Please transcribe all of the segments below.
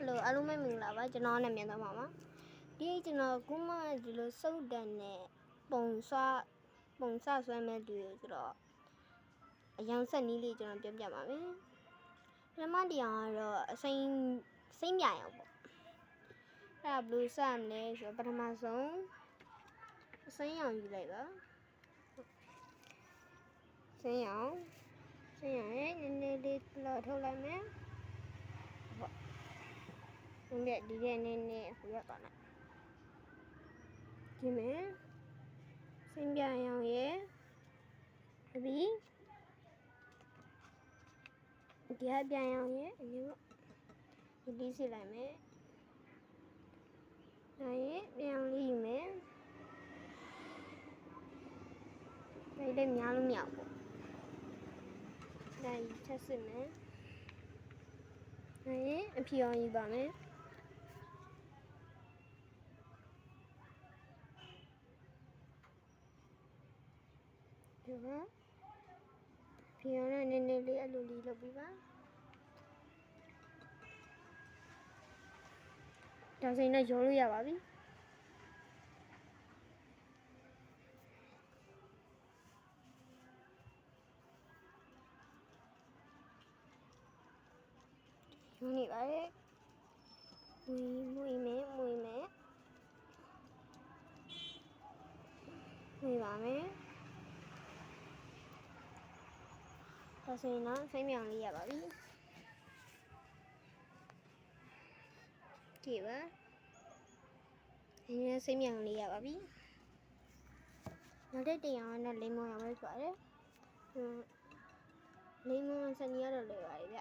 Hello အားလုံးပဲမင်္ဂလာပါကျွန်တော်နာမည်တော့ပါပါဒီကျွန်တော်ခုမှဒီလိုစုတ်တန်နဲ့ပုံစဆွဲမဲ့တူဆိုတော့အယောင်ဆက်နည်းလေးကျွန်တော်ပြောပြပါမယ်ပထမတရားကတော့အစိမ့်ပြအောင်ပေါ့အဲ့ဒါဘယ်လိုစမလဲဆိုတော့ပထမဆုံးအစိမ်းရောင်ယူလိုက်ပါစိမ်းရောင်ရဲ့နည်းနည်းလေးလောက်ထုတ်လိုက်မယ်ဟုတ်ဒီတဲ့နည်းနည်းဟိုရောက်သွားလိုက်ဒီမဲ့စိမ်းပြရောင်ရဲ့ပြီးဒီအပြန်ရောင်ရဲ့အမျိုးဒီလေးစီလိုက်မယ်ဒါရဲ့ပြန်လေးယူမယ်ဒါလည်းများလို့မရဘူးဒါချက်စစ်မယ်ဒါရဲ့အဖြူအောင်ယူပါမယ်ဒီမှာဖြူအောင်နဲ့နည်းနည်းလေးအလိုလေးလုပ်ပြီးပါဒါဆိုရင်တော့ရောလို့ရပါပြီယူနေပါလေမွေမယ်ပါမယ်ဒါဆိုရင်တော့စိမ်းမြောင်လေးရပါပြီဒီပါဒီနေ့စိမ်းမြောင်လေးရပါပြီနောက်တရားနဲ့လိမ္မောင်ရမယ်ဆိုရတယ်လိမ္မောင်စနီးရတော့လေပါလေဗျ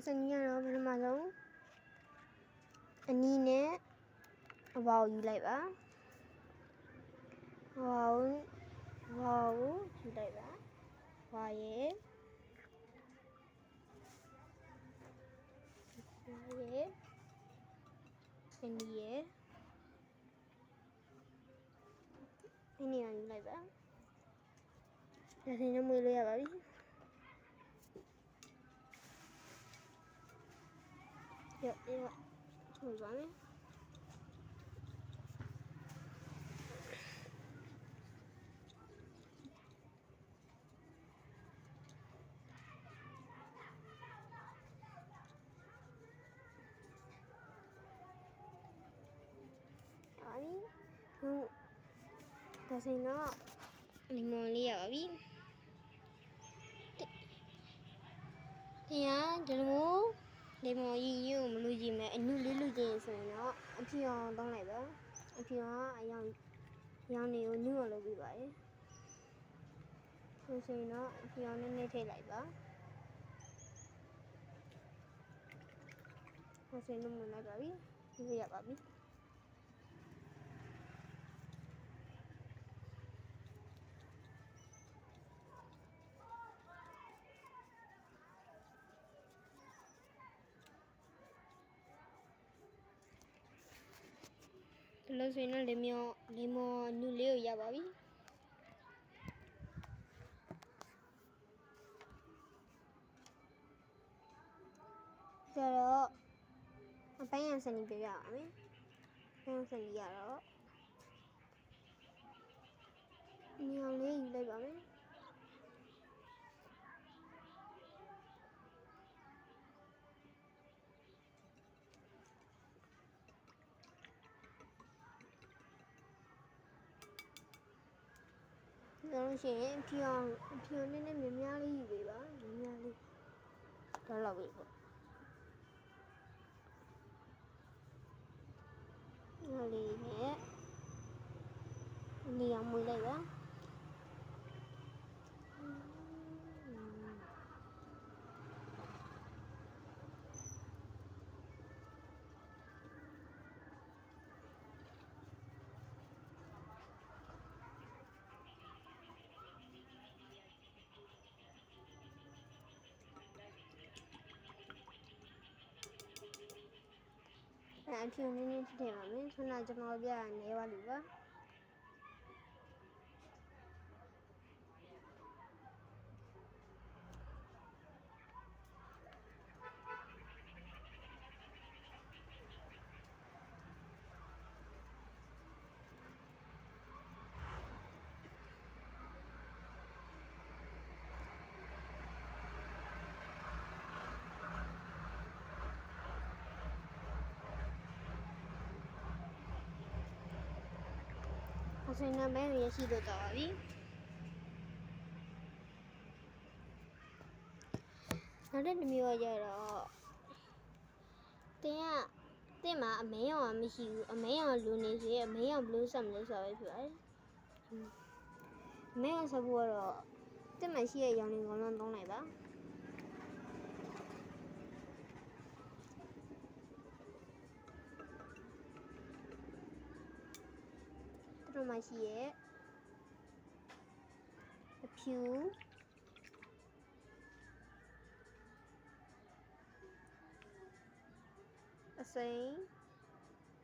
စနီးရတော့ပထမဆုံးအနီးနဲ့အဝါကိုယူလိုက်ပါဝါကိုယူလိုက်ပါဝါရဲ့အနီးရဲ့အနီးအောင်ယူလိုက်ပါဒါဆိုရင်မွေးလို့ရပါပြီရောထုံးပါမယ်ဒါဆိုရင်တော့လိမ္မောင်လေးရပါပြီတရားဒီလိုလိမ္မောင်ကြီးကိုမလူကြည့်မယ်အနုလေးလူကြည့်ဆိုရင်တော့အဖြူအောင်တောင်းလိုက်ပါအဖြူအောင်အရောင်တွေကိုနုအောင်လုပ်ပြီးပါတယ်ဆိုရင်တော့အဖြူအောင်နည်းနည်းထည့်လိုက်ပါဆိုရင်တော့မလိုက်ပါပြီဒီရပါပြီဒီလိုဆိုရင်တော့လိမ္မောင်နုလေးကိုရပါပြီကျတော့အပိုင်းရစနီးပြရပါမယ်အပိုင်းရစနီးရတော့ညောင်လေးယူလိုက်ပါမယ်ဒါလို့ရှိရင်ဖြူအောင်နည်းနည်းများလေးယူပေးပါများလေးတော့လောက်ပြီပေါ့လေးနဲ့ဒီအောင်မွေးလိုက်ပါအဖြူနည်းနည်းထည့်ပါမယ်ခုနကျွန်တော်ပြနေပါလိမ့်ပါ ဆိုရင်တော့မဲရရှိလို့တော့ပါပြီနောက်တစ်မျိုးကကြတော့တင်မှာအမဲရောင်မရှိဘူးအမဲရောင်လူနေစေအမဲရောင်ဘလူးဆက်မလို့ဆိုပဲဖြစ်ပါတယ်အမဲရောင်ဆက်ဖို့ကတော့တင်မှာရှိတဲ့ရောင်တွေအကုန်လုံးသုံးလိုက်ပါတို့မှရှိရဲ့အဖြူအစိမ်း